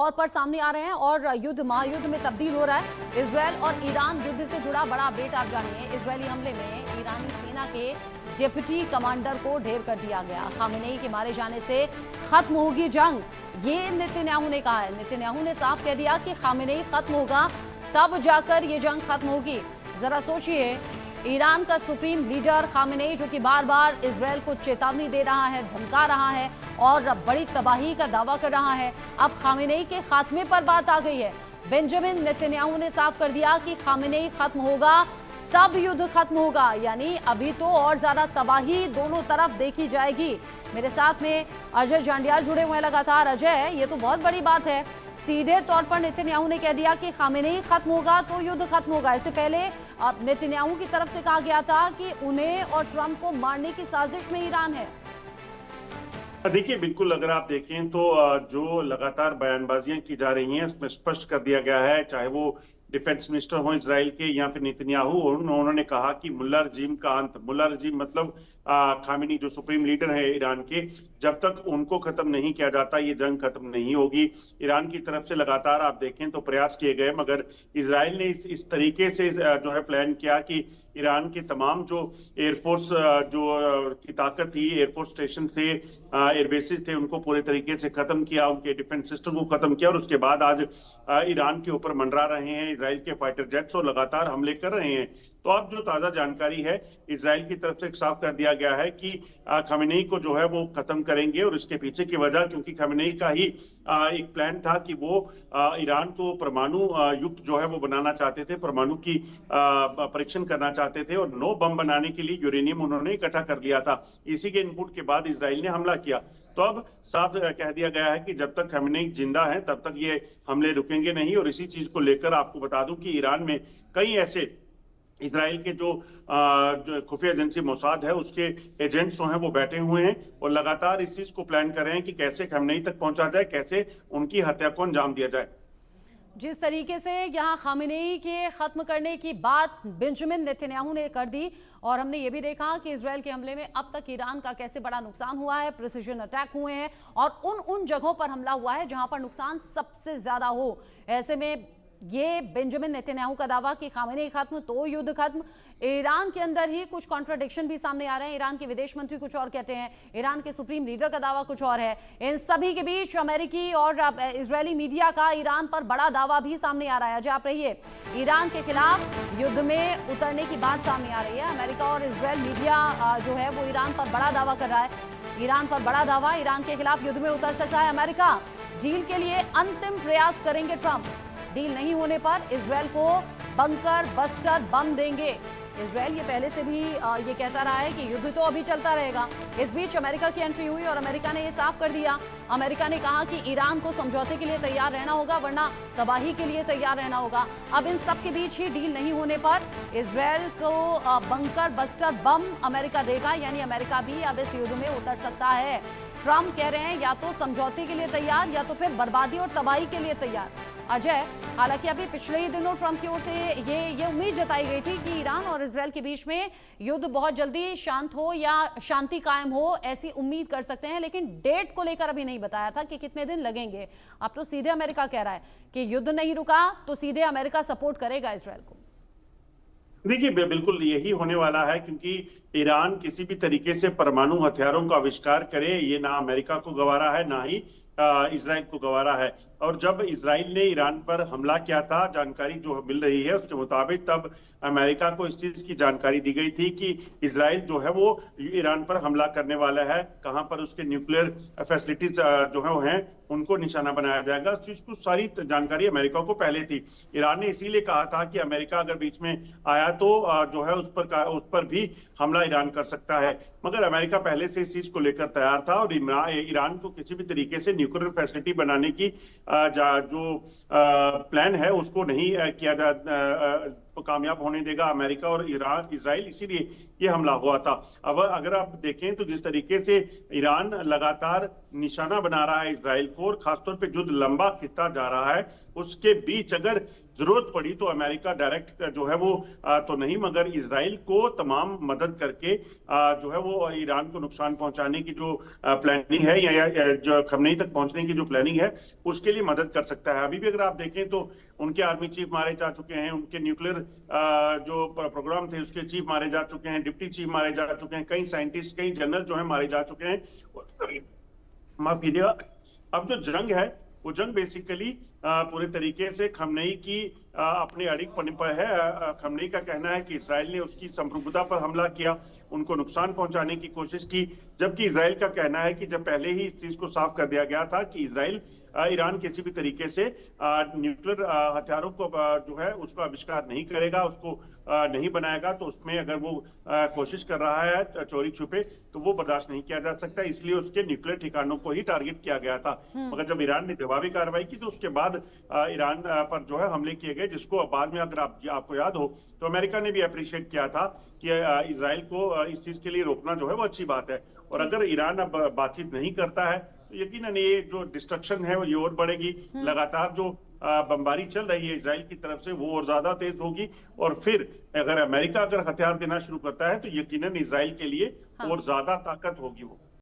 तौर पर सामने आ रहे हैं और युद्ध महायुद्ध में तब्दील हो रहा है। इजरायल और ईरान युद्ध से जुड़ा बड़ा अपडेट आप जानिए। इजरायली हमले में ईरानी सेना के डिप्टी कमांडर को ढेर कर दिया गया। खामेनेई के मारे जाने से खत्म होगी जंग, ये नेतन्याहू ने कहा है। नेतन्याहू ने साफ कह दिया कि खामेनेई खत्म होगा तब जाकर ये जंग खत्म होगी। जरा सोचिए, ईरान का सुप्रीम लीडर खामेनेई जो कि बार बार इजरायल को चेतावनी दे रहा है, धमका रहा है और बड़ी तबाही का दावा कर रहा है, अब खामेनेई के खात्मे पर बात आ गई है। बेंजामिन नेतन्याहू ने साफ कर दिया कि खामेनेई खत्म होगा तब युद्ध खत्म होगा, यानी अभी तो और ज्यादा तबाही दोनों तरफ देखी जाएगी। मेरे साथ में अजय जांडियाल जुड़े हुए हैं लगातार। अजय, ये तो बहुत बड़ी बात है। सीधे तौर पर नेतन्याहू ने कह दिया कि खामेनेई खत्म होगा तो युद्ध खत्म होगा। इससे पहले नेतन्याहू की तरफ से कहा गया था कि उन्हें और ट्रंप को मारने की साजिश में ईरान है। देखिए, बिल्कुल अगर आप देखें तो जो लगातार बयानबाजियां की जा रही हैं उसमें स्पष्ट कर दिया गया है, चाहे वो डिफेंस मिनिस्टर हो इजराइल के या फिर नेतन्याहू, उन्होंने कहा कि मुल्ला रजीम का अंत, मुल्ला रजीम मतलब खामेनी जो सुप्रीम लीडर है ईरान के, जब तक उनको खत्म नहीं किया जाता ये जंग खत्म नहीं होगी। ईरान की तरफ से लगातार आप देखें तो प्रयास किए गए, मगर इजराइल ने इस तरीके से जो है प्लान किया कि ईरान के तमाम जो एयरफोर्स जो की ताकत थी, एयरफोर्स स्टेशन थे, एयरबेसिस थे, उनको पूरे तरीके से खत्म किया, उनके डिफेंस सिस्टम को खत्म किया और उसके बाद आज ईरान के ऊपर मंडरा रहे हैं इजराइल के फाइटर जेट्स और लगातार हमले कर रहे हैं। तो अब जो ताजा जानकारी है, इजराइल की तरफ से साफ कर दिया गया है कि खामेनेई को जो है वो खत्म करेंगे और इसके पीछे की वजह, क्योंकि खामेनेई का ही एक प्लान था कि वो ईरान को परमाणु युक्त जो है वो बनाना चाहते थे, परमाणु की परीक्षण करना चाहते थे और नो बम बनाने के लिए यूरेनियम उन्होंने इकट्ठा कर लिया था। इसी के इनपुट के बाद इजराइल ने हमला किया। तो अब साफ कह दिया गया है कि जब तक खामेनेई जिंदा है तब तक ये हमले रुकेंगे नहीं। और इसी चीज को लेकर आपको बता दूं कि ईरान में कई ऐसे इजराइल के जो खुफिया एजेंसी मोसाद है उसके एजेंट्स जो हैं वो बैठे हुए हैं और लगातार इस चीज को प्लान कर रहे हैं कि कैसे खामेनेई तक पहुंचा जाए, कैसे उनकी हत्या को अंजाम दिया जाए। जिस तरीके से यहाँ खामेनेई के खत्म करने की बात बेंजामिन नेतन्याहू ने कर दी, और हमने ये भी देखा कि इजरायल के हमले में अब तक ईरान का कैसे बड़ा नुकसान हुआ है, प्रिसिजन अटैक हुए हैं और उन जगहों पर हमला हुआ है जहां पर नुकसान सबसे ज्यादा हो। ऐसे में ये बेंजामिन नेतन्याहू का दावा कि खामेनेई खत्म तो युद्ध खत्म, ईरान के अंदर ही कुछ कॉन्ट्रडिक्शन भी सामने आ रहे हैं। ईरान के विदेश मंत्री कुछ और कहते हैं, ईरान के सुप्रीम लीडर का दावा कुछ और है। इन सभी के बीच अमेरिकी और इजरायली मीडिया का ईरान पर बड़ा दावा भी सामने आ रहा है। आज आप रहिए, ईरान के खिलाफ युद्ध में उतरने की बात सामने आ रही है। अमेरिका और इजरायल मीडिया जो है वो ईरान पर बड़ा दावा कर रहा है। ईरान पर बड़ा दावा, ईरान के खिलाफ युद्ध में उतर सकता है अमेरिका। डील के लिए अंतिम प्रयास करेंगे ट्रंप। डील नहीं होने पर इजरायल को बंकर बस्टर बम देंगे। इजरायल ये पहले से भी ये कहता रहा है कि युद्ध तो अभी चलता रहेगा। इस बीच अमेरिका की एंट्री हुई और अमेरिका ने ये साफ कर दिया। अमेरिका ने कहा कि ईरान को समझौते के लिए तैयार रहना होगा, वरना तबाही के लिए तैयार रहना होगा। अब इन सब के बीच ही डील नहीं होने पर इजरायल को बंकर बस्टर बम अमेरिका देगा, यानी अमेरिका भी अब इस युद्ध में उतर सकता है। ट्रंप कह रहे हैं या तो समझौते के लिए तैयार या तो फिर बर्बादी और तबाही के लिए तैयार। अजय, हालांकि अभी पिछले ही दिनों ट्रंप की ओर से ये उम्मीद जताई गई थी कि ईरान और इजरायल के बीच में युद्ध बहुत जल्दी शांत हो या शांति कायम हो, ऐसी उम्मीद कर सकते हैं, लेकिन डेट को लेकर अभी नहीं बताया था कि कितने दिन लगेंगे। अब तो सीधे अमेरिका कह रहा है कि युद्ध नहीं रुका तो सीधे अमेरिका सपोर्ट करेगा इजरायल को। देखिए, बिल्कुल यही होने वाला है, क्योंकि ईरान किसी भी तरीके से परमाणु हथियारों का आविष्कार करे ये ना अमेरिका को गवारा है ना ही इजराइल को गवारा है। और जब इजराइल ने ईरान पर हमला किया था, जानकारी जो मिल रही है उसके मुताबिक, तब अमेरिका को इस चीज की जानकारी दी गई थी कि इजराइल जो है वो ईरान पर हमला करने वाला है। कहां पर उसके न्यूक्लियर फैसिलिटीज जो है वो हैं उनको निशाना बनाया जाएगा। इस चीज को सारी जानकारी अमेरिका को पहले थी। ईरान ने इसीलिए कहा था कि अमेरिका अगर बीच में आया तो जो है उस पर भी हमला ईरान कर सकता है। मगर अमेरिका पहले से इस चीज को लेकर तैयार था और ईरान को किसी भी तरीके से न्यूक्लियर फैसिलिटी बनाने की जो प्लान है उसको नहीं किया कामयाब होने देगा अमेरिका और ईरान इजराइल, इसीलिए ये हमला हुआ था। अब अगर आप देखें तो जिस तरीके से ईरान लगातार निशाना बना रहा है इजराइल को और खासतौर पे युद्ध लंबा खिंचता जा रहा है, उसके बीच अगर जरूरत पड़ी तो अमेरिका डायरेक्ट जो है वो तो नहीं, मगर इजराइल को तमाम मदद करके जो है वो ईरान को नुकसान पहुंचाने की जो प्लानिंग है या जो खमनेई तक पहुंचने की जो प्लानिंग है उसके लिए मदद कर सकता है। अभी भी अगर आप देखें तो उनके आर्मी चीफ मारे जा चुके हैं, उनके न्यूक्लियर जो प्रोग्राम थे उसके चीफ मारे जा चुके हैं, डिप्टी चीफ मारे जा चुके हैं, कई साइंटिस्ट कई जनरल जो है मारे जा चुके हैं। माफ कीजिएगा। अब जो जंग है वो जंग बेसिकली पूरे तरीके से खमनेई की अपने अड़िग पर है। खमनेई का कहना है कि इजराइल ने उसकी संप्रभुता पर हमला किया, उनको नुकसान पहुंचाने की कोशिश की, जबकि इजराइल का कहना है कि जब पहले ही इस चीज को साफ कर दिया गया था कि इजराइल ईरान किसी भी तरीके से न्यूक्लियर हथियारों को जो है उसका आविष्कार नहीं करेगा, उसको नहीं बनाएगा, तो उसमें अगर वो कोशिश कर रहा है चोरी छुपे तो वो बर्दाश्त नहीं किया जा सकता, इसलिए उसके न्यूक्लियर ठिकानों को ही टारगेट किया गया था। मगर जब ईरान ने जवाबी कार्रवाई की तो उसके बाद ईरान पर जो है हमले किए गए, जिसको बाद में अगर आपको याद हो तो अमेरिका ने भी अप्रिशिएट किया था कि इजराइल को इस चीज के लिए रोकना जो है वो अच्छी बात है। और अगर ईरान अब बातचीत नहीं करता है तो यकीनन ये जो डिस्ट्रक्शन है वो ये और बढ़ेगी। लगातार जो बमबारी चल रही है इजराइल की तरफ से वो और ज्यादा तेज होगी, और फिर अगर अमेरिका हथियार देना शुरू करता है तो यकीनन इजराइल के लिए और ज्यादा ताकत होगी वो।